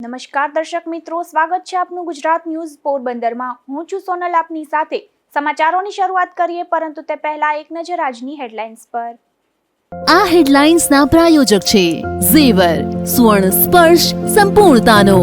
નમસ્કાર દર્શક મિત્રો, સ્વાગત છે આપનું ગુજરાત ન્યૂઝ પોરબંદરમાં। હું છું સોનલ, આપની સાથે સમાચારોની શરૂઆત કરીએ, પરંતુ તે પહેલા એક નજર આજની હેડલાઇન્સ પર। આ હેડલાઇન્સના પ્રાયોજક છે ઝેવર, સુવર્ણ સ્પર્શ સંપૂર્ણતાનો।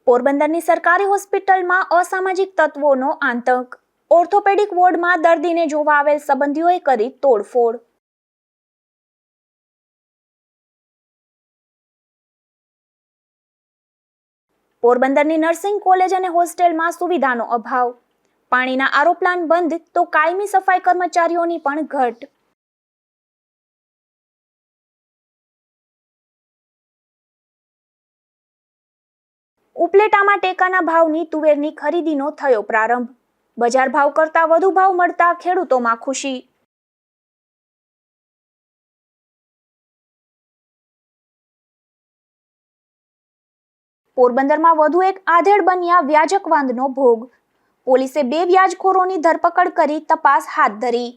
પોરબંદરની સરકારી હોસ્પિટલમાં અસામાજિક તત્વોનો આતંક। ઓર્થોપેડિક વોર્ડમાં દર્દીને જોવા આવેલ સંબંધીઓએ કરી તોડફોડ। પોરબંદરની નર્સિંગ કોલેજ અને હોસ્ટેલમાં સુવિધાનો અભાવ। પાણીના આરો પ્લાન્ટ બંધ તો કાયમી સફાઈ કર્મચારીઓની પણ ઘટ। ઉપલેટામાં ટેકાના ભાવની તુવેરની ખરીદીનો થયો પ્રારંભ। બજાર ભાવ કરતા વધુ ભાવ મળતા ખેડૂતોમાં ખુશી। પોરબંદરમાં વધુ એક આધેડ બન્યા વ્યાજક વાંધનો ભોગ। પોલીસે 2 વ્યાજખોરોની ધરપકડ કરી તપાસ હાથ ધરી।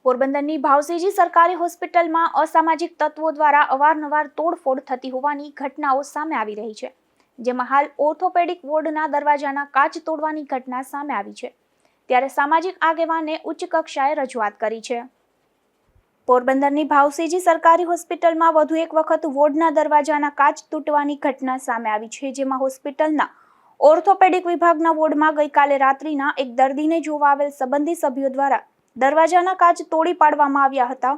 પોરબંદરની ભાવસીજી સરકારી હોસ્પિટલમાં અસામાજિક તત્વો દ્વારા અવારનવાર તોડફોડ થતી હોવાની ઘટનાઓ સામે આવી રહી છે, જેમાં હાલ ઓર્થોપેડિક વોર્ડના દરવાજાના કાચ તોડવાની ઘટના સામે આવી છે, ત્યારે સામાજિક આગેવાને ઉચ્ચ કક્ષાએ રજૂઆત કરી છે। પોરબંદરની ભાવસીજી સરકારી હોસ્પિટલમાં વધુ એક વખત વોર્ડના દરવાજાના કાચ તૂટવાની ઘટના સામે આવી છે, જેમાં હોસ્પિટલના ઓર્થોપેડિક વિભાગના વોર્ડમાં ગઈકાલે રાત્રિના એક દર્દીને જોવા આવેલ સંબંધી સભ્યો દ્વારા દરવાજાના કાચ તોડી પાડવામાં આવ્યા હતા।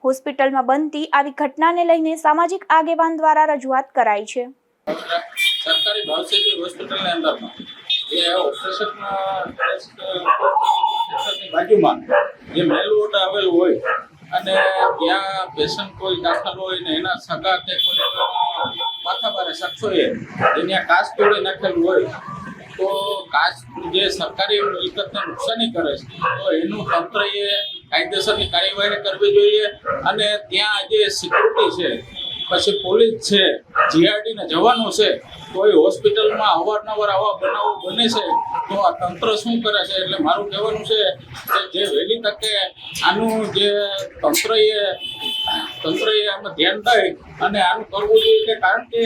હોસ્પિટલમાં બનતી આવી ઘટનાને લઈને સામાજિક આગેવાન દ્વારા રજૂઆત કરાઈ છે। સરકારી ભાવસીજી હોસ્પિટલની અંદરમાં એ ઓપરેશનમાં બાજુમાં જે મેલ વોર્ડ આવેલું હોય અને ત્યાં પેશન્ટ કોઈ દાખલ હોય ને એના સગા કે કોઈ માથાભારે શખ્સોએ ત્યાં કાચ તોડી નાખેલું હોય તો કાચ જે સરકારી મિલકતને નુકસાની કરે છે તો એનું તંત્રએ કાયદેસરની કાર્યવાહી કરવી જોઈએ અને ત્યાં જે સિક્યુરિટી છે, પછી પોલીસ છે, જીઆરડીના જવાનો છે, તો એ હોસ્પિટલમાં અવારનવાર આવા બનાવો બને છે તો આ તંત્ર શું કરે છે? એટલે મારું કહેવાનું છે કે જે વહેલી તકે આનું જે તંત્રએ આમાં ધ્યાન દઈ અને આનું કરવું જોઈએ, કે કારણ કે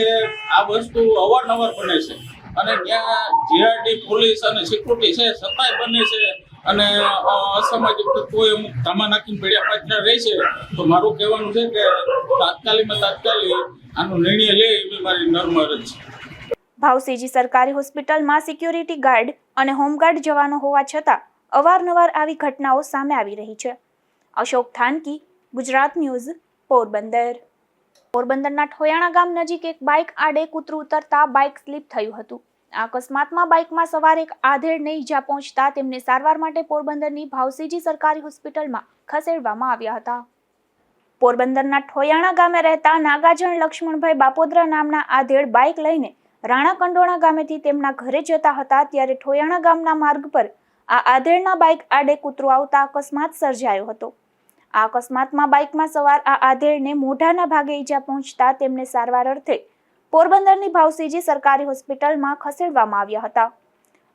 આ વસ્તુ અવારનવાર બને છે અને ત્યાં જીઆરડી, પોલીસ અને સિક્યુરિટી છે છતાંય બને છે અને અસામાજિક તત્વોએ અમુક ધામા નાખીને પીડ્યા પાછળ રહે છે। તો મારું કહેવાનું છે કે તાત્કાલિક આનો નિર્ણય લે એવી મારી નમ્ર અરજ છે। ભાવસીજી સરકારી હોસ્પિટલમાં સિક્યુરિટી ગાર્ડ અને હોમગાર્ડ જવાનો હોવા છતાં અવારનવાર આવી ઘટનાઓ સામે આવી રહી છે। અશોક થાનકી, ગુજરાત ન્યૂઝ, પોરબંદર। પોરબંદરના ઠોયાણા ગામ નજીક એક બાઇક આડે કૂતરું ઉતરતા બાઇક સ્લીપ થયું હતું। આ અકસ્માતમાં બાઇકમાં સવાર એક આધેડને ઈજા પહોંચતા તેમને સારવાર માટે પોરબંદરની ભાવસીજી સરકારી હોસ્પિટલમાં ખસેડવામાં આવ્યા હતા। પોરબંદરના ઠોયાણા ગામે રહેતા નાગાજણ લક્ષ્મણભાઈ બાપોદરા નામના આધેડ બાઇક લઈને રાણા કંડોણા ગામેથી તેમના ઘરે જતા હતા, ત્યારે ઠોયાણા ગામના માર્ગ પર આ આધેડના બાઇક આડે કૂતરું આવતા અકસ્માત સર્જાયો હતો। આ અકસ્માતમાં બાઇકમાં સવાર આ આધેડને મોઢાના ભાગે ઈજા પહોંચતા તેમને સારવાર અર્થે પોરબંદરની ભાવસીજી સરકારી હોસ્પિટલમાં ખસેડવામાં આવ્યા હતા।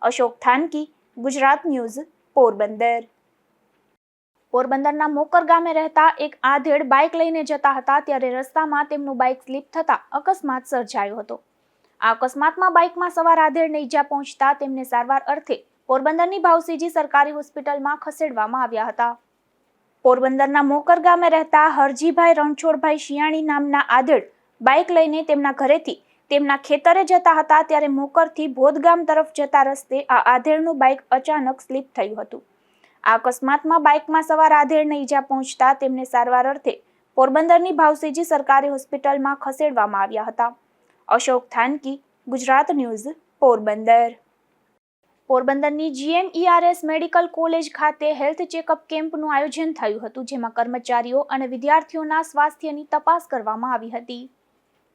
અશોક થાનકી, ગુજરાત ન્યૂઝ, પોરબંદર। પોરબંદરના મોકર ગામે રહેતા એક આધેડ બાઇક લઈને જતા હતા, ત્યારે રસ્તામાં તેમનું બાઇક સ્લીપ થતા અકસ્માત સર્જાયો હતો। આ અકસ્માતમાં બાઇકમાં સવાર આધેડને ઈજા પહોંચતા તેમને સારવાર અર્થે પોરબંદરની ભાવસીજી સરકારી હોસ્પિટલમાં ખસેડવામાં આવ્યા હતા। પોરબંદરના મોકર ગામે રહેતા હરજીભાઈ રણછોડભાઈ શિયાણી નામના આધેડ બાઇક લઈને તેમના ઘરેથી તેમના ખેતરે જતા હતા, ત્યારે મોકરથી ભોદગામ તરફ જતા રસ્તે આ આધેડનું બાઇક અચાનક સ્લીપ થયું હતું। આ અકસ્માતમાં બાઇકમાં સવાર આધેડને ઈજા પહોંચતા તેમને સારવાર અર્થે પોરબંદરની ભાવસીજી સરકારી હોસ્પિટલમાં ખસેડવામાં આવ્યા હતા। અશોક થાનકી, ગુજરાત ન્યૂઝ, પોરબંદર। પોરબંદરની GMERS મેડિકલ કોલેજ ખાતે હેલ્થ ચેકઅપ કેમ્પનું આયોજન થયું હતું, જેમાં કર્મચારીઓ અને વિદ્યાર્થીઓના સ્વાસ્થ્યની તપાસ કરવામાં આવી હતી।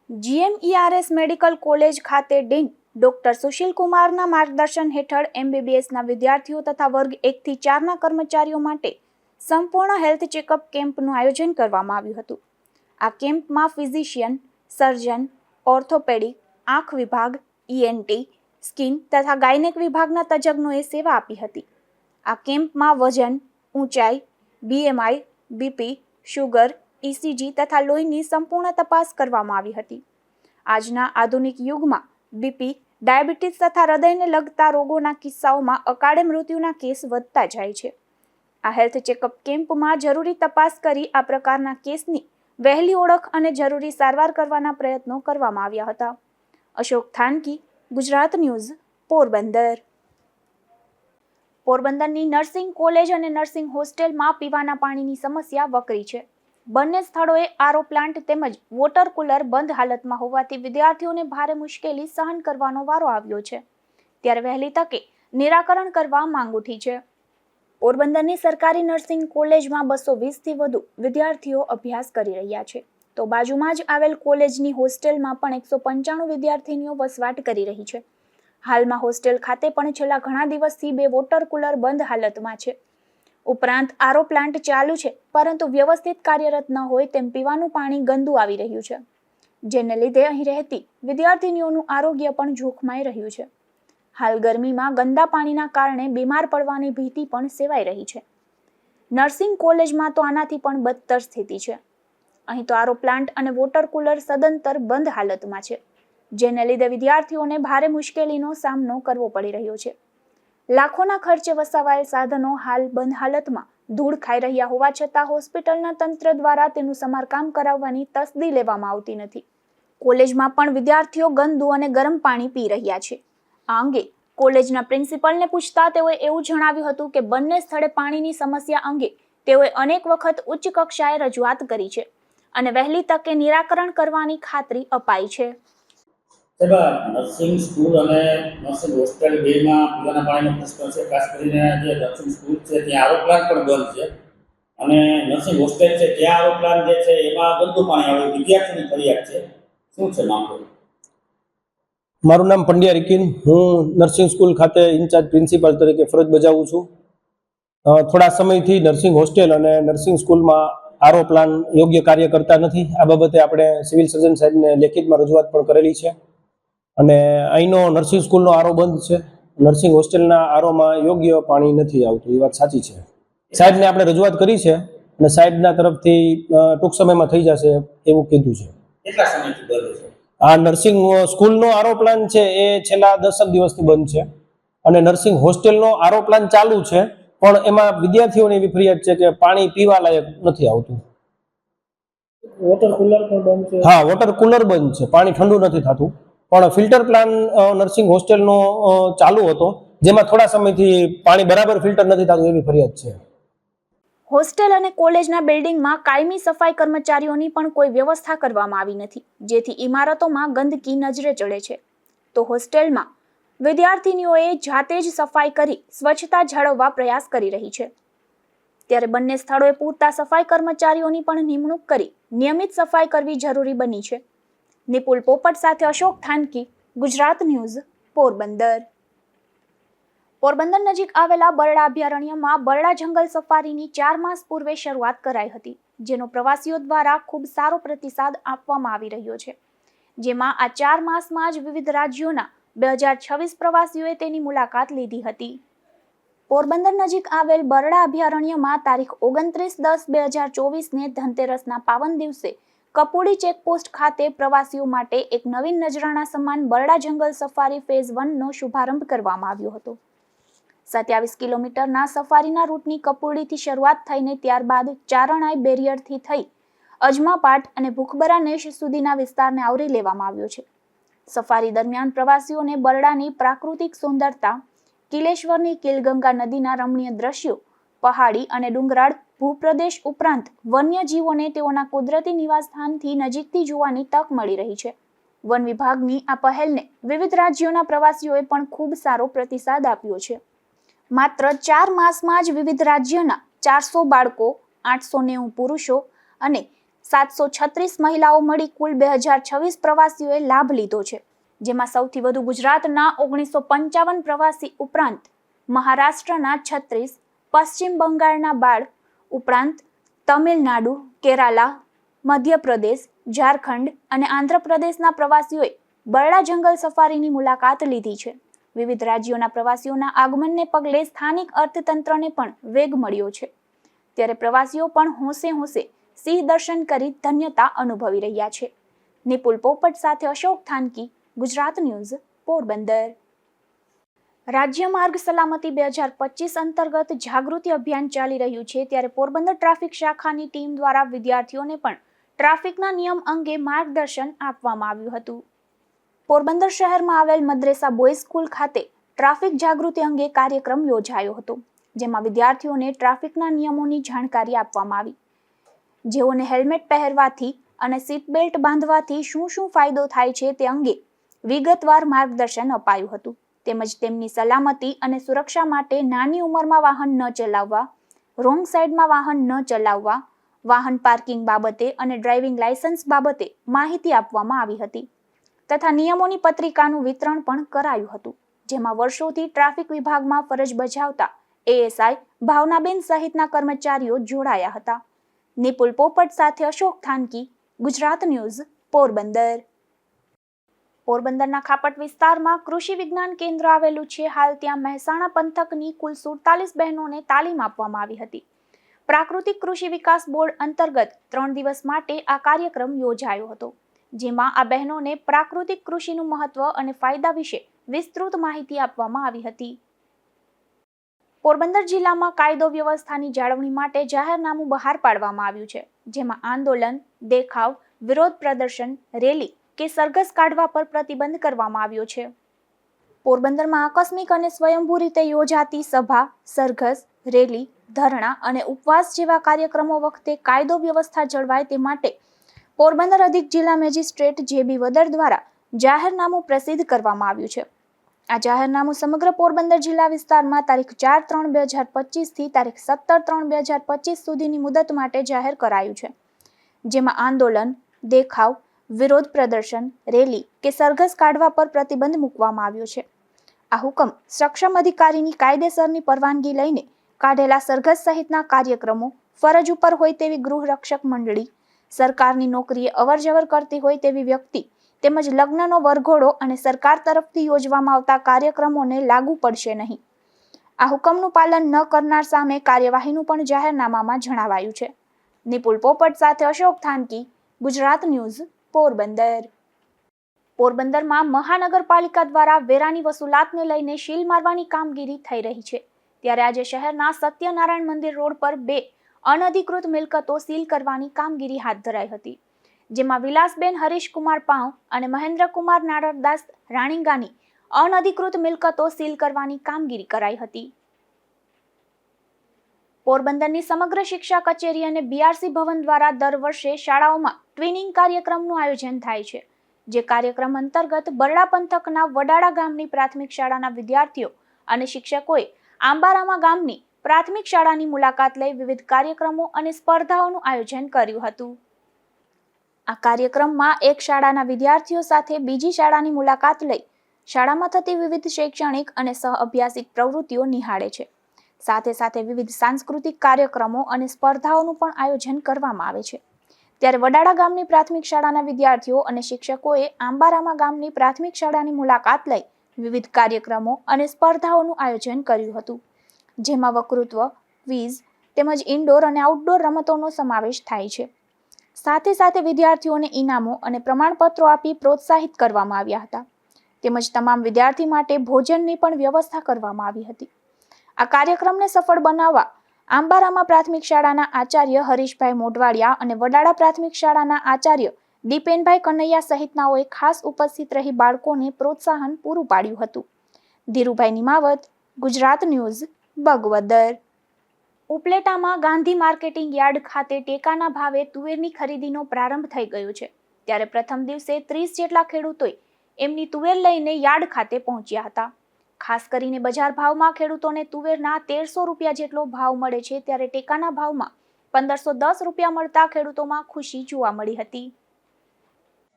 GMERS મેડિકલ કોલેજ ખાતે ડીન ડોક્ટર સુશીલ કુમારના માર્ગદર્શન હેઠળ MBBSના વિદ્યાર્થીઓ તથા વર્ગ 1 થી 4ના કર્મચારીઓ માટે સંપૂર્ણ હેલ્થ ચેકઅપ કેમ્પનું આયોજન કરવામાં આવ્યું હતું। આ કેમ્પમાં ફિઝિશિયન, સર્જન, ઓર્થોપેડિક, આંખ વિભાગ, ENT, સ્કિન તથા ગાયનેક વિભાગના તજજ્ઞોએ સેવા આપી હતી. આ કેમ્પમાં વજન, ઊંચાઈ, BMI, BP, શુગર, ECG તથા લોહીની સંપૂર્ણ તપાસ કરવામાં આવી હતી. આજના આધુનિક યુગમાં BP, ડાયાબિટીસ તથા હૃદયને લગતા રોગોના કિસ્સાઓમાં અકાળે મૃત્યુના કેસ વધતા જાય છે. આ હેલ્થ ચેકઅપ કેમ્પમાં જરૂરી તપાસ કરી આ પ્રકારના કેસની વહેલી ઓળખ અને જરૂરી સારવાર કરવાના પ્રયત્નો કરવામાં આવ્યા હતા. અશોક થાનકી, ગુજરાત ન્યૂઝ, પોરબંદર. પોરબંદરની નર્સિંગ કોલેજ અને નર્સિંગ હોસ્ટેલમાં પીવાના પાણીની સમસ્યા વકરી છે. બંને સ્થળોએ આરઓ પ્લાન્ટ તેમજ વોટર કુલર બંધ હાલતમાં હોવાથી વિદ્યાર્થીઓને ભારે મુશ્કેલી સહન કરવાનો વારો આવ્યો છે. ત્યારે વહેલી તકે નિરાકરણ કરવા માંગ ઉઠી છે. પોરબંદરની સરકારી નર્સિંગ કોલેજમાં 220થી વધુ વિદ્યાર્થીઓ અભ્યાસ કરી રહ્યા છે, તો બાજુમાં જ આવેલ કોલેજની હોસ્ટેલમાં પણ 195 વિદ્યાર્થીનીઓ વસવાટ કરી રહી છે. હાલમાં હોસ્ટેલ ખાતે પણ છેલ્લા ઘણા દિવસથી 2 વોટર કુલર બંધ હાલતમાં છે. ઉપરાંત આરઓ પ્લાન્ટ ચાલુ છે, પરંતુ વ્યવસ્થિત કાર્યરત ન હોય તેમ પીવાનું પાણી ગંદુ આવી રહ્યું છે, જેને લીધે અહીં રહેતી વિદ્યાર્થીનીઓનું આરોગ્ય પણ જોખમાઈ રહ્યું છે. હાલ ગરમીમાં ગંદા પાણીના કારણે બીમાર પડવાની ભીતિ પણ સેવાઈ રહી છે. નર્સિંગ કોલેજમાં તો આનાથી પણ બદતર સ્થિતિ છે. અહીં તો આરઓ પ્લાન્ટ અને વોટર કુલર સદંતર બંધ હાલતમાં છે, જેને લીધે વિદ્યાર્થીઓને ભારે મુશ્કેલીનો સામનો કરવો પડી રહ્યો છે. લાખોના ખર્ચે વસાવાયેલ સાધનો હાલ બંધ હાલતમાં ધૂળ ખાઈ રહ્યા હોવા છતાં હોસ્પિટલના તંત્ર દ્વારા તેનું સમારકામ કરાવવાની તસદી લેવામાં આવતી નથી. કોલેજમાં પણ વિદ્યાર્થીઓ ગંદુ અને ગરમ પાણી પી રહ્યા છે. આ અંગે કોલેજના પ્રિન્સિપલને પૂછતા તેઓએ એવું જણાવ્યું હતું કે બંને સ્થળે પાણીની સમસ્યા અંગે તેઓએ અનેક વખત ઉચ્ચ કક્ષાએ રજૂઆત કરી છે અને વહેલી તકે નિરાકરણ કરવાની ખાતરી અપાઈ છે. નર્સિંગ સ્કૂલ અને નર્સિંગ હોસ્ટેલ બેમાં પીવાના પાણીનો પ્રશ્ન છે. ખાસ કરીને જે નર્સિંગ સ્કૂલ છે ત્યાં આરો પ્લાન્ટ પણ બંધ છે અને નર્સિંગ હોસ્ટેલ છે ત્યાં આરો પ્લાન્ટ જે છે એમાં ગંદુ પાણી આવે. વિદ્યાર્થીની ફરિયાદ છે. શું છે મામલો? મારું નામ પંડ્યા રિકિન. હું નર્સિંગ સ્કૂલ ખાતે ઇન્ચાર્જ પ્રિન્સિપાલ તરીકે ફરજ બજાવું છું. થોડા સમયથી નર્સિંગ હોસ્ટેલ અને નર્સિંગ સ્કૂલમાં આરો પ્લાન યોગ્ય કાર્ય કરતા નથી. આ બાબતે આપણે સિવિલ સર્જન સાહેબને લેખિતમાં રજૂઆત પણ કરેલી છે અને અહીંનો નર્સિંગ સ્કૂલનો આરો બંધ છે. નર્સિંગ હોસ્ટેલના આરોમાં યોગ્ય પાણી નથી આવતું. એ વાત સાચી છે. સાહેબને આપણે રજૂઆત કરી છે અને સાહેબના તરફથી ટૂંક સમયમાં થઈ જશે એવું કીધું છે. કેટલા સમયથી બંધ છે? આ નર્સિંગ સ્કૂલનો આરો પ્લાન છે એ છેલ્લા 10 દિવસથી બંધ છે અને નર્સિંગ હોસ્ટેલનો આરો પ્લાન ચાલુ છે, પણ એમાં વિદ્યાર્થીઓની એવી ફરિયાદ છે કે પાણી પીવા લાયક નથી આવતું. વોટર કુલર પણ બંધ છે? હા, વોટર કુલર બંધ છે. પાણી ઠંડુ નથી થતું, પણ ફિલ્ટર પ્લાન નર્સિંગ હોસ્ટેલનો ચાલુ હતો, જેમાં થોડા સમયથી પાણી બરાબર ફિલ્ટર નથી થતું એવી ફરિયાદ છે. હોસ્ટેલ અને કોલેજના બિલ્ડિંગમાં કાયમી સફાઈ કર્મચારીઓની પણ કોઈ વ્યવસ્થા કરવામાં આવી નથી, જેથી ઇમારતોમાં ગંદકી નજરે ચડે છે. તો હોસ્ટેલમાં વિદ્યાર્થીનીઓએ જાતે જ સફાઈ કરી સ્વચ્છતા જાળવવા પ્રયાસ કરી રહી છે. ત્યારે બંને સ્થળોએ પૂરતા સફાઈ કર્મચારીઓની પણ નિમણૂક કરી નિયમિત સફાઈ કરવી જરૂરી બની છે. નિપુલ પોપટ સાથે અશોક થાનકી, ગુજરાત ન્યૂઝ, પોરબંદર. પોરબંદર નજીક આવેલા બરડા અભયારણ્યમાં બરડા જંગલ સફારીની 4 માસ પૂર્વે શરૂઆત કરાઈ હતી, જેનો પ્રવાસીઓ દ્વારા ખૂબ સારો પ્રતિસાદ આપવામાં આવી રહ્યો છે. જેમાં આ 4 માસમાં જ વિવિધ રાજ્યોના 2026 પ્રવાસીઓએ તેની મુલાકાત લીધી હતી. પોરબંદર નજીક આવેલ બરડા અભયારણ્યમાં તારીખ 29/10/2024ને ધનતેરસના પાવન દિવસે કપોડી ચેકપોસ્ટ ખાતે પ્રવાસીઓ માટે એક નવીન નજરાણા સમાન બરડા જંગલ સફારી ફેઝ 1નો શુભારંભ કરવામાં આવ્યો હતો. 27 કિલોમીટરના સફારીના રૂટની કપોડીથી શરૂઆત થઈને ત્યારબાદ ચારણાઈ બેરિયરથી થઈ અજમાપાટ અને ભૂખબરા નેશ સુધીના વિસ્તારને આવરી લેવામાં આવ્યો છે. સફારી દરમિયાન પ્રવાસીઓને બરડાની પ્રાકૃતિક સુંદરતા, કિલેશ્વરની કિલગંગા નદીના રમણીય દ્રશ્યો, પહાડી અને ડુંગરાળ ભૂપ્રદેશ ઉપરાંત વન્યજીવોને તેઓના કુદરતી નિવાસસ્થાનથી નજીકથી જોવાની તક મળી રહી છે. વન વિભાગની આ પહેલને વિવિધ રાજ્યોના પ્રવાસીઓએ પણ ખૂબ સારો પ્રતિસાદ આપ્યો છે. માત્ર 4 માસમાં જ વિવિધ રાજ્યના 400 બાળકો, 890 પુરુષો અને 736 મહિલાઓ મળી કુલ 2026 પ્રવાસીઓએ લાભ લીધો છે, જેમાં સૌથી વધુ ગુજરાતના 1955 પ્રવાસી ઉપરાંત મહારાષ્ટ્રના 36, પશ્ચિમ બંગાળના 12 ઉપરાંત તમિલનાડુ, કેરાલા, મધ્યપ્રદેશ, ઝારખંડ અને આંધ્રપ્રદેશના પ્રવાસીઓએ બરડા જંગલ સફારીની મુલાકાત લીધી છે વિવિધ રાજ્યોના પ્રવાસીઓના આગમનને પગલે સ્થાનિક અર્થતંત્રને પણ વેગ મળ્યો છે. ત્યારે પ્રવાસીઓ પણ હોંશે હોંશે સિંહ દર્શન કરી ધન્યતા અનુભવી રહ્યા છે. નિપુલ પોપટ સાથે અશોક થાનકી, ગુજરાત ન્યૂઝ, પોરબંદર. રાજ્ય માર્ગ સલામતી 2025 અંતર્ગત જાગૃતિ અભિયાન ચાલી રહ્યું છે. ત્યારે પોરબંદર ટ્રાફિક શાખાની ટીમ દ્વારા વિદ્યાર્થીઓને પણ ટ્રાફિકના નિયમ અંગે માર્ગદર્શન આપવામાં આવ્યું હતું. પોરબંદર શહેરમાં આવેલ મદ્રેસા બોયઝ સ્કૂલ ખાતે ટ્રાફિક જાગૃતિ અંગે કાર્યક્રમ યોજાયો હતો, જેમાં વિદ્યાર્થીઓને ટ્રાફિકના નિયમોની જાણકારી આપવામાં આવી. જેઓને હેલ્મેટ પહેરવાથી અને સીટ બેલ્ટ બાંધવાથી શું શું ફાયદો થાય છે તે અંગે વિગતવાર માર્ગદર્શન અપાયું હતું. તેમજ તેમની સલામતી અને સુરક્ષા માટે નાની ઉંમરમાં વાહન ન ચલાવવા, રોંગ સાઈડમાં વાહન ન ચલાવવા, વાહન પાર્કિંગ બાબતે અને ડ્રાઇવિંગ લાયસન્સ બાબતે માહિતી આપવામાં આવી હતી તથા નિયમોની પત્રિકાનું વિતરણ પણ કરાયું હતું, જેમાં વર્ષોથી ટ્રાફિક વિભાગમાં ફરજ બજાવતા એએસઆઈ ભાવનાબેન સહિતના કર્મચારીઓ જોડાયા હતા. નિપુલ પોપટ સાથે અશોક થાનકી, ગુજરાત ન્યૂઝ, પોરબંદર. પોરબંદરના ખાપટ વિસ્તારમાં કૃષિ વિજ્ઞાન કેન્દ્ર આવેલું છે. હાલ ત્યાં મહેસાણા પંથકની કુલ 47 બહેનોને તાલીમ આપવામાં આવી હતી. પ્રાકૃતિક કૃષિ વિકાસ બોર્ડ અંતર્ગત 3 દિવસ માટે આ કાર્યક્રમ યોજાયો હતો, જેમાં આ બહેનોને પ્રાકૃતિક કૃષિનું મહત્વ અને ફાયદા વિશે વિસ્તૃત માહિતી આપવામાં આવી હતી. પોરબંદર જિલ્લામાં કાયદો વ્યવસ્થાની જાળવણી માટે જાહેરનામું બહાર પાડવામાં આવ્યું છે, જેમાં આંદોલન, દેખાવ, વિરોધ પ્રદર્શન, રેલી કે સરઘસ કાઢવા પર પ્રતિબંધ કરવામાં આવ્યો છે. પોરબંદરમાં આકસ્મિક અને સ્વયંભૂ રીતે યોજાતી સભા, સરઘસ, રેલી, ધરણા અને ઉપવાસ જેવા કાર્યક્રમો વખતે કાયદો વ્યવસ્થા જળવાય તે માટે પોરબંદર અધિક જિલ્લા મેજિસ્ટ્રેટ જે.બી. વદર દ્વારા જાહેરનામું પ્રસિદ્ધ કરવામાં આવ્યું છે. આ જાહેરનામું સમગ્ર પોરબંદર જિલ્લા વિસ્તારમાં તારીખ 4/3/2025 થી તારીખ 17/3/2025 સુધીની મુદત માટે જાહેર કરાયું છે, જેમાં આંદોલન, દેખાવ, વિરોધ પ્રદર્શન, રેલી કે સરઘસ કાઢવા પર પ્રતિબંધ મૂકવામાં આવ્યો છે. આ હુકમ સક્ષમ અધિકારીની કાયદેસરની પરવાનગી લઈને કાઢેલા સરઘસ સહિતના કાર્યક્રમો, ફરજ ઉપર હોય તેવી ગૃહરક્ષક મંડળી, સરકારની નોકરીએ અવરજવર કરતી હોય તેવી વ્યક્તિ તેમજ લગ્નનો વરઘોડો અને સરકાર તરફથી યોજવામાં આવતા કાર્યક્રમોને લાગુ પડશે નહીં. આ હુકમનું પાલન ન કરનાર સામે કાર્યવાહીનું પણ જાહેરનામામાં જણાવાયું છે. નિપુલ પોપટ સાથે અશોક થાનકી, ગુજરાત ન્યૂઝ, પોરબંદર. પોરબંદરમાં મહાનગરપાલિકા દ્વારા વેરાની વસૂલાતને લઈને સીલ મારવાની કામગીરી થઈ રહી છે. ત્યારે આજે શહેરના સત્યનારાયણ મંદિર રોડ પર 2 અનધિકૃત મિલકતો સીલ કરવાની કામગીરી હાથ ધરાઈ હતી, જેમાં વિલાસબેન હરીશકુમાર પાઉ અને મહેન્દ્રકુમાર નારદાસ રાણીંગાની અનધિકૃત મિલકતો સીલ કરવાની કામગીરી કરાઈ હતી. પોરબંદરની સમગ્ર શિક્ષા કચેરી અને બીઆરસી ભવન દ્વારા દર વર્ષે શાળાઓમાં ટ્વિનિંગ કાર્યક્રમનું આયોજન થાય છે, જે કાર્યક્રમ અંતર્ગત બરડા પંથકના વડાળા ગામની પ્રાથમિક શાળાના વિદ્યાર્થીઓ અને શિક્ષકોએ આંબારામા ગામની પ્રાથમિક શાળાની મુલાકાત લઈ વિવિધ કાર્યક્રમો અને સ્પર્ધાઓનું આયોજન કર્યું હતું. આ કાર્યક્રમમાં એક શાળાના વિદ્યાર્થીઓ સાથે બીજી શાળાની મુલાકાત લઈ શાળામાં થતી વિવિધ શૈક્ષણિક અને સહઅભ્યાસિક પ્રવૃત્તિઓ નિહાળે છે. સાથે સાથે વિવિધ સાંસ્કૃતિક કાર્યક્રમો અને સ્પર્ધાઓનું પણ આયોજન કરવામાં આવે છે. ત્યારે વડાળા ગામની પ્રાથમિક શાળાના વિદ્યાર્થીઓ અને શિક્ષકોએ આંબારામા ગામની પ્રાથમિક શાળાની મુલાકાત લઈ વિવિધ કાર્યક્રમો અને સ્પર્ધાઓનું આયોજન કર્યું હતું, જેમાં વકતૃત્વ, ક્વિઝ તેમજ ઇન્ડોર અને આઉટડોર રમતોનો સમાવેશ થાય છે. સાથે સાથે વિદ્યાર્થીઓને ઇનામો અને પ્રમાણપત્રો આપી પ્રોત્સાહિત કરવામાં આવ્યા હતા. તેમજ તમામ વિદ્યાર્થી માટે ભોજનની પણ વ્યવસ્થા કરવામાં આવી હતી. આ કાર્યક્રમને સફળ બનાવવા આંબારામા પ્રાથમિક શાળાના આચાર્ય હરીશભાઈ મોઢવાડિયા અને વડાળા પ્રાથમિક શાળાના આચાર્ય દીપેનભાઈ કનૈયા સહિતનાઓએ ખાસ ઉપસ્થિત રહી બાળકોને પ્રોત્સાહન પૂરું પાડ્યું હતું. ધીરુભાઈ નિમાવત, ગુજરાત ન્યૂઝ, બગવદર. ઉપલેટામાં ગાંધી માર્કેટિંગ યાર્ડ ખાતે ટેકાના ભાવે તુવેરની ખરીદીનો પ્રારંભ થઈ ગયો છે. ત્યારે પ્રથમ દિવસે 30 જેટલા ખેડૂતોએ એમની તુવેર લઈને યાર્ડ ખાતે પહોંચ્યા હતા. ખાસ કરીને બજાર ભાવમાં ખેડૂતોને તુવેરના 1300 રૂપિયા જેટલો ભાવ મળે છે, ત્યારે ટેકાના ભાવમાં 1510 રૂપિયા મળતા ખેડૂતોમાં ખુશી જોવા મળી હતી.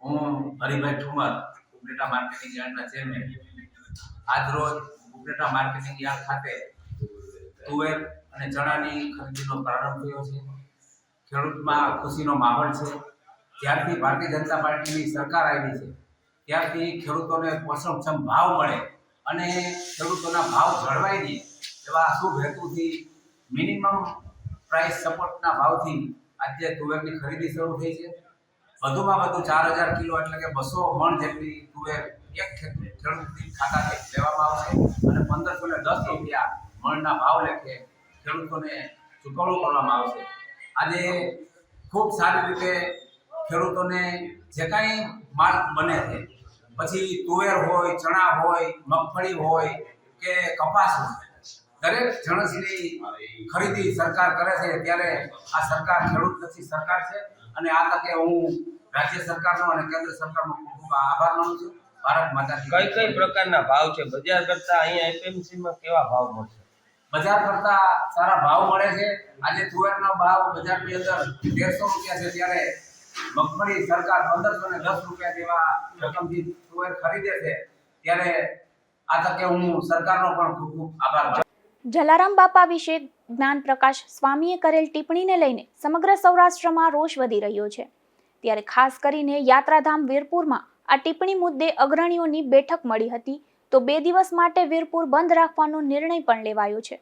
હું હરિભાઈ ઠુમર, ઉપલેટા માર્કેટિંગ યાર્ડના ચેરમેન. આજરોજ ઉપલેટા માર્કેટિંગ યાર્ડ ખાતે તુવેર અને ચણાની ખરીદીનો પ્રારંભ થયો છે. ખેડૂતમાં ખુશીનો માહોલ છે. જ્યારથી ભારતીય જનતા પાર્ટીની સરકાર આવી છે ત્યારથી ખેડૂતોને પોષણક્ષમ ભાવ મળે અને ખેડૂતોના ભાવ જળવાઈ રહે એવા શુભ હેતુથી મિનિમમ પ્રાઇસ સપોર્ટના ભાવથી આજે તુવેરની ખરીદી શરૂ થઈ છે. વધુમાં વધુ 4000 કિલો એટલે કે 200 મણ જેટલી તુવેર એક ખેડૂતની ખાતાથી લેવામાં આવશે અને 1510 રૂપિયા મણના ભાવ લેખે ખેડૂતોને ચૂકવણું કરવામાં આવશે. આજે ખૂબ સારી રીતે ખેડૂતોને જે કાંઈ માલ બને છે, પછી તુવેર હોય, ચણા હોય, મગફળી હોય કે કપાસ હોય, દરેક જણસની ખરીદી સરકાર કરે છે. ત્યારે આ સરકાર ખેડૂતલક્ષી સરકાર છે અને આ તકે હું રાજ્ય સરકારનો અને કેન્દ્ર સરકારનો ખૂબ ખૂબ આભાર માનું છું. ભારત માતા કી જય. કઈ પ્રકારના ભાવ છે બજાર કરતા અહીંયા એપીએમસીમાં કેવા ભાવ મળશે? બજાર કરતા સારા ભાવ મળે છે. આજે તુવેરનો ભાવ બજારની અંદર 150 રૂપિયા છે, ત્યારે મગફળી સરકાર 1510 રૂપિયા જેવા રકમથી તુવેર ખરીદે છે. ત્યારે આ તકે હું સરકારનો પણ ખૂબ ખૂબ આભાર માનું છું. જલારામ બાપા વિશે જ્ઞાન પ્રકાશ સ્વામીએ કરેલ ટિપ્પણીને લઈને સમગ્ર સૌરાષ્ટ્રમાં રોષ વધી રહ્યો છે. ત્યારે ખાસ કરીને યાત્રાધામ વીરપુરમાં આ ટિપ્પણી મુદ્દે અગ્રણીઓની બેઠક મળી હતી, તો 2 દિવસ માટે વીરપુર બંધ રાખવાનો નિર્ણય પણ લેવાયો છે.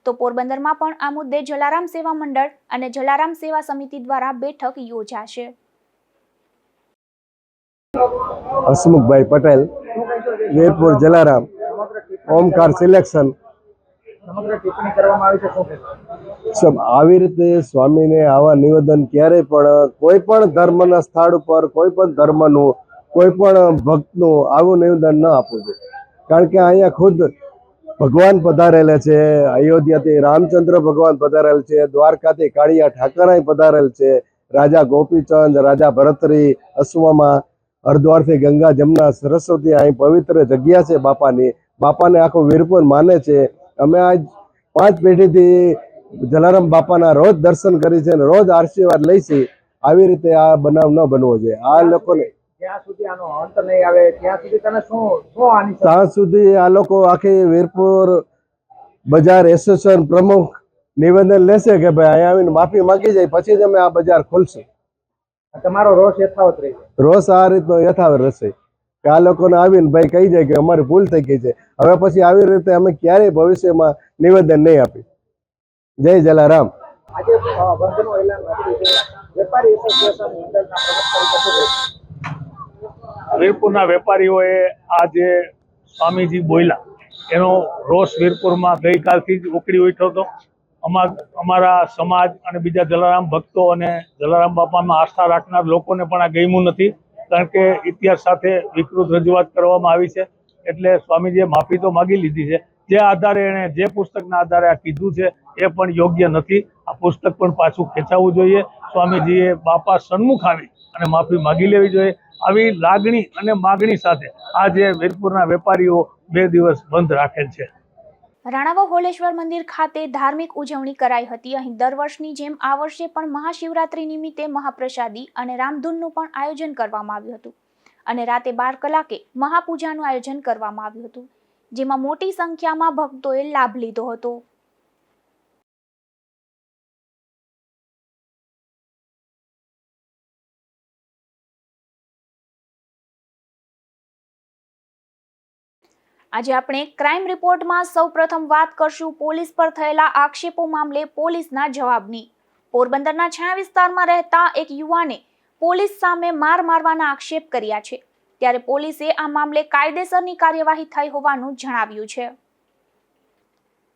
તો પોરબંદરમાં પણ આ મુદ્દે જલારામ સેવા મંડળ અને જલારામ સેવા સમિતિ દ્વારા બેઠક યોજાશે. હસમુખભાઈ પટેલ, વીરપુર જલારામ, ઓમકાર સિલેક્શન. આવી રીતે સ્વામીને આવા નિવેદન ક્યારે પણ કોઈ પણ ધર્મના સ્થળ ઉપર કોઈ પણ ધર્મનું કોઈ પણ ભક્તનું આવું નિવેદન ન આપવું જોઈએ. કારણ કે અહીંયા ખુદ ભગવાન પધારેલા છે, અયોધ્યાથી રામચંદ્ર ભગવાન પધારેલ છે, દ્વારકાથી કાળિયા ઠાકરાય પધારેલ છે, રાજા ગોપીચંદ, રાજા ભરતરી, અશ્વમાં, હરિદ્વારથી ગંગા, જમના, સરસ્વતી અહીં પવિત્ર જગ્યા છે બાપાની. બાપાને આખો વીરપુર માને છે. અમે આજ 5 પેઢીથી જલારામ બાપાના રોજ દર્શન કરી છે અને રોજ આશીર્વાદ લઈ છે. આવી રીતે આ બનાવ ન બનવો જોઈએ. આ લોકોને જ્યાં સુધી આનો અંત નહીં આવે ત્યાં સુધી તને શું ત્યાં સુધી આ લોકો આખી વીરપુર બજાર એસોસિએશન પ્રમુખ નિવેદન લેશે કે ભાઈ અહીંયા આવીને માફી માંગી જાય, પછી જ અમે આ બજાર ખોલશું. તમારો રોષ યથાવત રહેશે. રોષ આ રીતનો યથાવત રહેશે કે આ લોકોને આવીને ભાઈ કહી જાય કે અમારી ભૂલ થઈ ગઈ છે. હવે પછી આવી રીતે અમે ક્યારેય ભવિષ્યમાં નિવેદન નહીં આપી. જય જલારામ. આજે બંધનું એલાન કર્યું છે. વેપારી એસોસિએશન મંડળના પ્રમુખ તરીકે શું કહેશો? વીરપુરના વેપારીઓએ આજે સ્વામીજી બોલ્યા એનો રોષ વીરપુરમાં ગઈકાલથી જ ઉકળી ઉઠ્યો હતો. અમારા સમાજ અને બીજા જલારામ ભક્તો અને જલારામ બાપામાં આસ્થા રાખનાર લોકોને પણ આ ગમ્યું નથી, કારણ કે ઇતિહાસ સાથે વિકૃત રજૂઆત કરવામાં આવી છે. એટલે સ્વામીજીએ માફી તો માગી લીધી છે. જે આધારે એણે જે પુસ્તકના આધારે આ કીધું છે એ પણ યોગ્ય નથી. આ પુસ્તક પણ પાછું ખેંચાવવું જોઈએ. સ્વામીજીએ બાપા સન્મુખ આવી અને માફી માગી લેવી જોઈએ. આવી લાગણી અને માગણી સાથે આજે વીરપુરના વેપારીઓ 2 દિવસ બંધ રાખેલ છે. રાણાવા હોલેશ્વર મંદિર ખાતે ધાર્મિક ઉજવણી કરાઈ હતી. અહીં દર વર્ષની જેમ આ વર્ષે પણ મહાશિવરાત્રી નિમિત્તે મહાપ્રસાદી અને રામધૂનનું પણ આયોજન કરવામાં આવ્યું હતું અને રાતે 12 કલાકે મહાપૂજાનું આયોજન કરવામાં આવ્યું હતું, જેમાં મોટી સંખ્યામાં ભક્તોએ લાભ લીધો હતો. આજે આપણે ક્રાઇમ રિપોર્ટમાં સૌપ્રથમ વાત કરશું પોલીસ પર થયેલા આક્ષેપો મામલે પોલીસના જવાબની. પોરબંદરના છાયા વિસ્તારમાં રહેતા એક યુવાને પોલીસ સામે માર મારવાના આક્ષેપ કર્યા છે. ત્યારે પોલીસે આ મામલે કાયદેસરની કાર્યવાહી થઈ હોવાનું જણાવ્યું છે.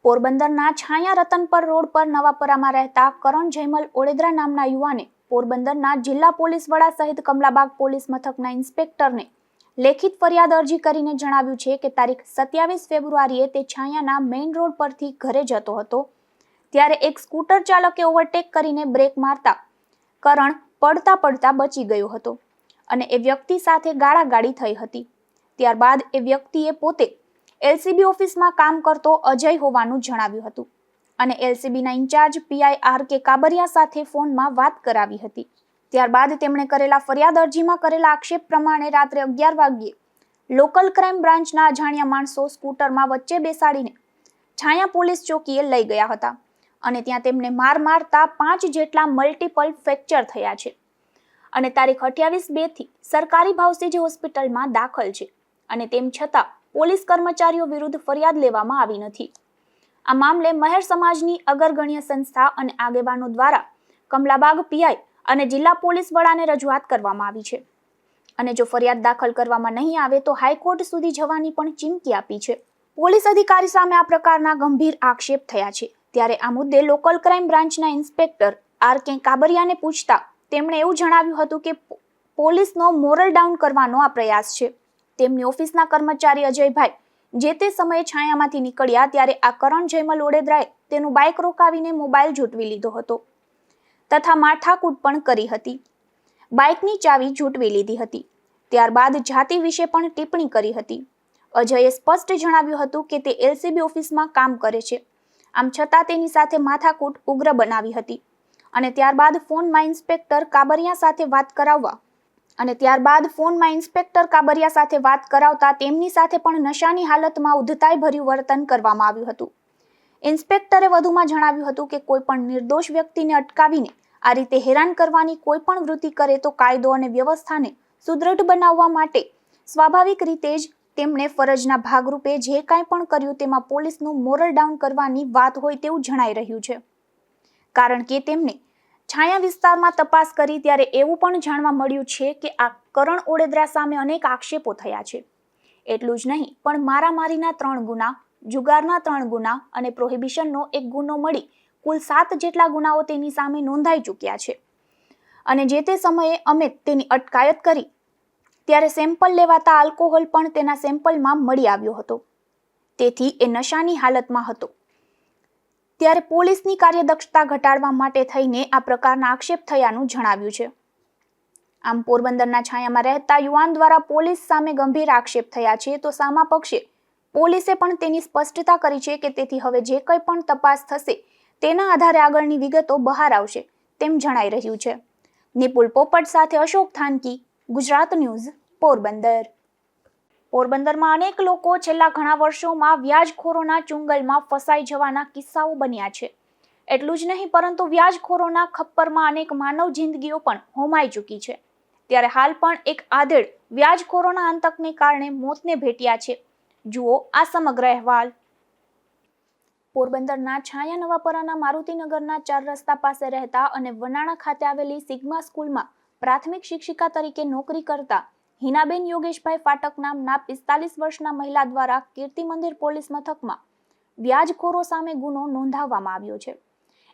પોરબંદરના છાયા રતનપર રોડ પર નવાપરામાં રહેતા કરણ જયમલ ઓડેદરા નામના યુવાને પોરબંદરના જિલ્લા પોલીસ વડા સહિત કમલાબાગ પોલીસ મથકના ઇન્સ્પેક્ટરને લેખિત ફરિયાદ અરજી કરીને જણાવ્યું છે કે તારીખ 27 ફેબ્રુઆરીએ તે છાયાના મેઇન રોડ પરથી ઘરે જતો હતો, ત્યારે એક સ્કૂટર ચાલકે ઓવરટેક કરીને બ્રેક મારતા કરણ પડતા બચી ગયો હતો અને એ વ્યક્તિ સાથે ગાળાગાળી થઈ હતી. ત્યારબાદ એ વ્યક્તિએ પોતે એલસીબી ઓફિસમાં કામ કરતો અજય હોવાનું જણાવ્યું હતું અને એલસીબીના in charge PI R K Kabariya સાથે ફોનમાં વાત કરાવી હતી. ત્યારબાદ તેમણે કરેલા ફરિયાદ અરજીમાં કરેલા આક્ષેપ પ્રમાણે રાત્રે 11 વાગ્યે લોકલ ક્રાઇમ બ્રાન્ચના અજાણ્યા માણસો સ્કૂટરમાં વચ્ચે બેસાડીને છાયા પોલીસ ચોકીએ લઈ ગયા હતા અને ત્યાં તેમને મારતા 5 જેટલા મલ્ટિપલ ફ્રેક્ચર થયા છે અને તારીખ 28/2 થી સરકારી ભાવસીજી હોસ્પિટલમાં દાખલ છે અને તેમ છતાં પોલીસ કર્મચારીઓ વિરુદ્ધ ફરિયાદ લેવામાં આવી નથી. આ મામલે મહેર સમાજની અગ્રગણ્ય સંસ્થા અને આગેવાનો દ્વારા કમલાબાગ પીઆઈ અને જિલ્લા પોલીસ વડાને રજૂઆત કરવામાં આવી છે અને જો ફરિયાદ દાખલ કરવામાં નહીં આવે તો હાઈકોર્ટ સુધી જવાની પણ ચીમકી આપી છે. પોલીસ અધિકારી સામે આ પ્રકારના ગંભીર આક્ષેપ થયા છે ત્યારે આ મુદ્દે લોકલ ક્રાઇમ બ્રાન્ચના ઇન્સ્પેક્ટર R.K. કાબરિયાને પૂછતા તેમણે એવું જણાવ્યું હતું કે પોલીસનો મોરલ ડાઉન કરવાનો આ પ્રયાસ છે. તેમની ઓફિસના કર્મચારી અજયભાઈ જે તે સમયે છાયામાંથી નીકળ્યા ત્યારે આ કરણ જયમલ ઓડેદરાએ તેનું બાઇક રોકાવીને મોબાઈલ ઝૂંટવી લીધો હતો તથા માથાકૂટ પણ કરી હતી. બાઇકની ચાવી ઝૂંટવી લીધી હતી. ત્યારબાદ જાતિ વિશે પણ ટિપ્પણી કરી હતી. અજયે સ્પષ્ટ જણાવ્યું હતું કે તે LCB ઓફિસમાં કામ કરે છે. આમ છતાં તેની સાથે માથાકૂટ ઉગ્ર બનાવી હતી અને ત્યારબાદ ફોનમાં ઇન્સ્પેક્ટર કાબરિયા સાથે વાત કરાવતા તેમની સાથે પણ નશાની હાલતમાં ઉદ્ધતાઈ ભર્યું વર્તન કરવામાં આવ્યું હતું. ઇન્સ્પેક્ટરે વધુમાં જણાવ્યું હતું કે કોઈ પણ નિર્દોષ વ્યક્તિને અટકાવીને આ રીતે હેરાન કરવાની કોઈ પણ વૃત્તિ કરે તો કાયદો અને વ્યવસ્થાને સુદૃઢ બનાવવા માટે સ્વાભાવિક રીતે જ તેમણે ફરજના ભાગરૂપે જે કાંઈ પણ કર્યું તેમાં પોલીસનું મોરલ ડાઉન કરવાની વાત હોય તેવું જણાઈ રહ્યું છે. કારણ કે તેમને છાયા વિસ્તારમાં તપાસ કરી ત્યારે એવું પણ જાણવા મળ્યું છે કે આ કરણ ઓડેદરા સામે અનેક આક્ષેપો થયા છે. એટલું જ નહીં પણ મારામારીના 3 ગુના, જુગારના 3 ગુના અને પ્રોહિબિશનનો 1 ગુનો મળી કુલ 7 જેટલા ગુનાઓ તેની સામે નોંધાઈ ચૂક્યા છે અને જે તે સમયે અમે તેની અટકાયત કરી ત્યારે સેમ્પલ લેવાતા આલ્કોહોલ પણ તેના સેમ્પલમાં મળી આવ્યો હતો. તેથી એ નશાની હાલતમાં હતો. ત્યારે પોલીસની કાર્યદક્ષતા ઘટાડવા માટે થઈને આ પ્રકારના આક્ષેપ થયાનું જણાવ્યું છે. આમ પોરબંદરના છાયામાં રહેતા યુવાન દ્વારા પોલીસ સામે ગંભીર આક્ષેપ થયા છે તો સામા પક્ષે પોલીસે પણ તેની સ્પષ્ટતા કરી છે કે તેથી હવે જે કંઈ પણ તપાસ થશે તેના આધારે આગળની વિગતો બહાર આવશે તેમ જણાઈ રહ્યું છે. નિપુલ પોપટ સાથે અશોક થાનકી, ગુજરાત ન્યૂઝ, પોરબંદર. પોરબંદરમાં અનેક લોકો છેલ્લા ઘણા વર્ષોમાં વ્યાજખોરોના ચુંગલમાં ફસાઈ જવાના કિસ્સાઓ બન્યા છે. એટલું જ નહીં પરંતુ વ્યાજખોરોના ખપ્પરમાં અનેક માનવ જિંદગીઓ પણ હોમાઈ ચૂકી છે. ત્યારે હાલ પણ એક આધેડ વ્યાજખોરોના આતંકને કારણે મોતને ભેટ્યા છે. જુઓ આ સમગ્ર અહેવાલ. પોરબંદરના છાયા નવાપરાના મારુતિનગરના 4 રસ્તા પાસે રહેતા અને વનાણા ખાતે આવેલી સિગ્મા સ્કૂલમાં પ્રાથમિક શિક્ષિકા તરીકે નોકરી કરતા હિનાબેન યોગેશભાઈ ફાટક નામના 45 વર્ષના મહિલા દ્વારા કીર્તિ મંદિર પોલીસ મથકમાં વ્યાજખોરો સામે ગુનો નોંધાવવામાં આવ્યો છે.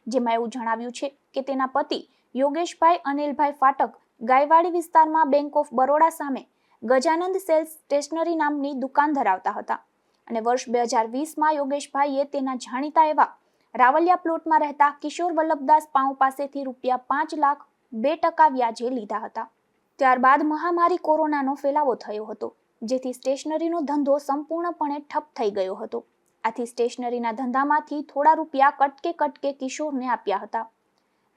જેમાં એવું જણાવ્યું છે કે તેના પતિ યોગેશભાઈ અનિલભાઈ ફાટક ગાયવાડી વિસ્તારમાં બેંક ઓફ બરોડા સામે ગજાનંદ સેલ્સ સ્ટેશનરી નામની દુકાન ધરાવતા હતા અને વર્ષ 2020માં યોગેશભાઈએ તેના જાણીતા એવા રાવલિયા પ્લોટમાં રહેતા કિશોર વલ્લભદાસ પાઉ પાસેથી ₹5,02,000 વ્યાજે લીધા હતા. ત્યારબાદ મહામારી કોરોનાનો ફેલાવો થયો હતો, જેથી સ્ટેશનરીનો ધંધો સંપૂર્ણપણે ઠપ થઈ ગયો હતો. આથી સ્ટેશનરીના ધંધામાંથી થોડા રૂપિયા કટકે કિશોરને આપ્યા હતા.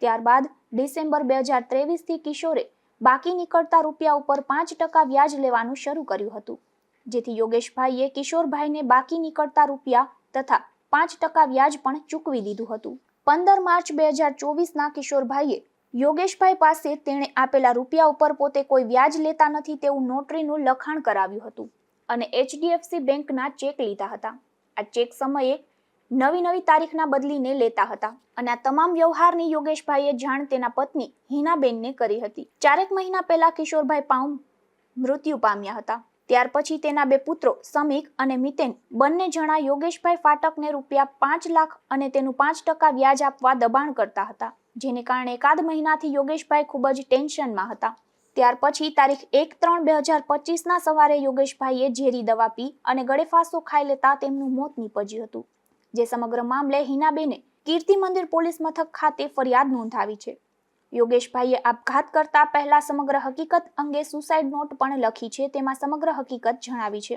ત્યારબાદ ડિસેમ્બર 2023થી કિશોરે બાકી નીકળતા રૂપિયા ઉપર 5% વ્યાજ લેવાનું શરૂ કર્યું હતું, જેથી યોગેશભાઈએ કિશોરભાઈને બાકી નીકળતા રૂપિયા તથા 5% વ્યાજ પણ ચૂકવી દીધું હતું. 15 માર્ચ 2024ના કિશોરભાઈએ યોગેશભાઈ પાસે તેણે આપેલા રૂપિયા ઉપર પોતે કોઈ વ્યાજ લેતા નથી તેવું નોટરીનું લખાણ કરાવ્યું હતું અને HDFC બેંકના ચેક લીધા હતા. આ ચેક સમયે નવી તારીખના બદલીને લેતા હતા અને આ તમામ વ્યવહારની યોગેશભાઈએ જાણ તેના પત્ની હિનાબેનને કરી હતી. 4 મહિના પહેલા કિશોરભાઈ પાઉ મૃત્યુ પામ્યા હતા. ત્યાર પછી તેના 2 પુત્રો સમીક અને મિતેન બંને જણા યોગેશભાઈ ફાટકને ₹5 લાખ અને તેનું 5% વ્યાજ આપવા દબાણ કરતા હતા, જેને કારણે એકાદ મહિનાથી યોગેશભાઈ ખૂબ જ ટેન્શનમાં હતા. ત્યાર પછી તારીખ 1/3/2025ના સવારે યોગેશભાઈએ ઝેરી દવા પી અને ગળેફાંસો ખાઈ લેતા તેમનું મોત નીપજ્યું હતું. જે સમગ્ર મામલે હિનાબેને કીર્તિ મંદિર પોલીસ મથક ખાતે ફરિયાદ નોંધાવી છે. યોગેશભાઈએ આપઘાત કરતા પહેલા સમગ્ર હકીકત અંગે સુસાઇડ નોટ પણ લખી છે, તેમાં સમગ્ર હકીકત જણાવી છે,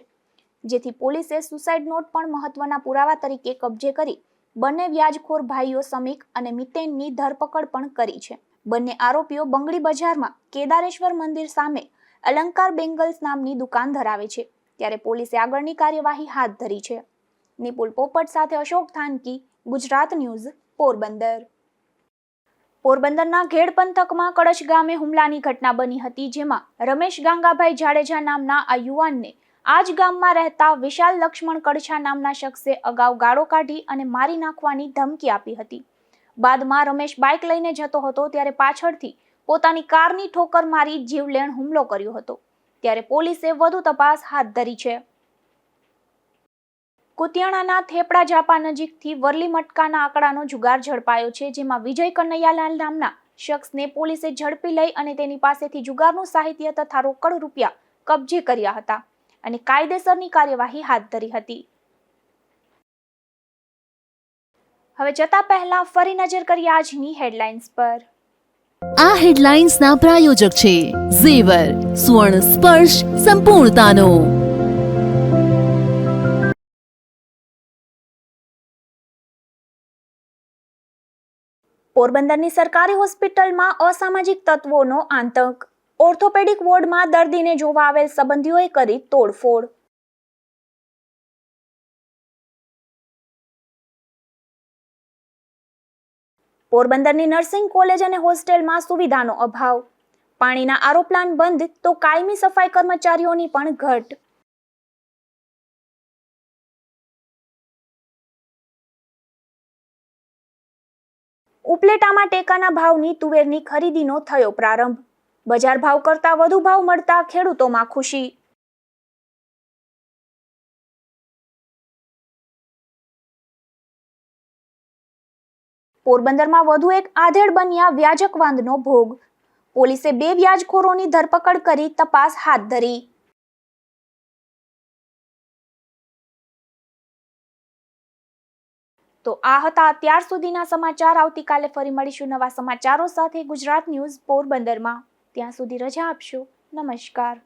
જેથી પોલીસે સુસાઇડ નોટ પણ મહત્વના પુરાવા તરીકે કબજે કરી બંને વ્યાજખોર ભાઈઓ સમીક અને મિતેનની ધરપકડ પણ કરી છે. બંને આરોપીઓ બંગડી બજારમાં કેદારેશ્વર મંદિર સામે અલંકાર બેંગલ્સ નામની દુકાન ધરાવે છે. ત્યારે પોલીસે આગળની કાર્યવાહી હાથ ધરી છે. નિપુલ પોપટ સાથે અશોક થાનકી, ગુજરાત ન્યૂઝ, પોરબંદર. પોરબંદરના ઘેડ પંથકમાં કડચ ગામે હુમલાની ઘટના બની હતી, જેમાં રમેશ ગાંગાભાઈ જાડેજા નામના આ યુવાનને આ જ ગામમાં રહેતા વિશાલ લક્ષ્મણ કડછા નામના શખ્સે અગાઉ ગાળો કાઢી અને મારી નાખવાની ધમકી આપી હતી. બાદમાં રમેશ બાઇક લઈને જતો હતો ત્યારે પાછળથી પોતાની કારની ઠોકર મારી જીવલેણ હુમલો કર્યો હતો. ત્યારે પોલીસે વધુ તપાસ હાથ ધરી છે. કુતિયાણાના થેપડા ઝાપા નજીકથી વરલી મટકાના આંકડાનો જુગાર ઝડપાયો છે, જેમાં વિજય કનૈયાલાલ નામના શખ્સને પોલીસે ઝડપી લઈ અને તેની પાસેથી જુગારનું સાહિત્ય તથા રોકડ રૂપિયા કબજે કર્યા હતા અને કાયદેસરની કાર્યવાહી હાથ ધરી હતી. હવે જતા પહેલા ફરી નજર કરીએ આજની હેડલાઇન્સ પર. આ હેડલાઇન્સના પ્રાયોજક છે ઝેવર, સુવર્ણ સ્પર્શ સંપૂર્ણતાનો. પોરબંદરની સરકારી હોસ્પિટલમાં અસામાજિક તત્વોનો આતંક. ઓર્થોપેડિક વોર્ડમાં દર્દીને જોવા આવેલ સંબંધીઓએ કરી તોડફોડ. પોરબંદરની નર્સિંગ કોલેજ અને હોસ્ટેલમાં સુવિધાનો અભાવ. પાણીના આરો પ્લાન્ટ બંધ તો કાયમી સફાઈ કર્મચારીઓની પણ ઘટ. ઉપલેટામાં ટેકાના ભાવની તુવેરની ખરીદીનો થયો પ્રારંભ. બજાર ભાવ કરતા વધુ ભાવ મળતા ખેડૂતોમાં ખુશી. પોરબંદરમાં વધુ એક આધેડ બન્યા વ્યાજક વાંધનો ભોગ. પોલીસે 2 વ્યાજખોરોની ધરપકડ કરી તપાસ હાથ ધરી. તો આ હતા અત્યાર સુધીના સમાચાર. આવતીકાલે ફરી મળીશું નવા સમાચારો સાથે ગુજરાત ન્યૂઝ પોરબંદરમાં. ત્યાં સુધી રજા આપશો. નમસ્કાર.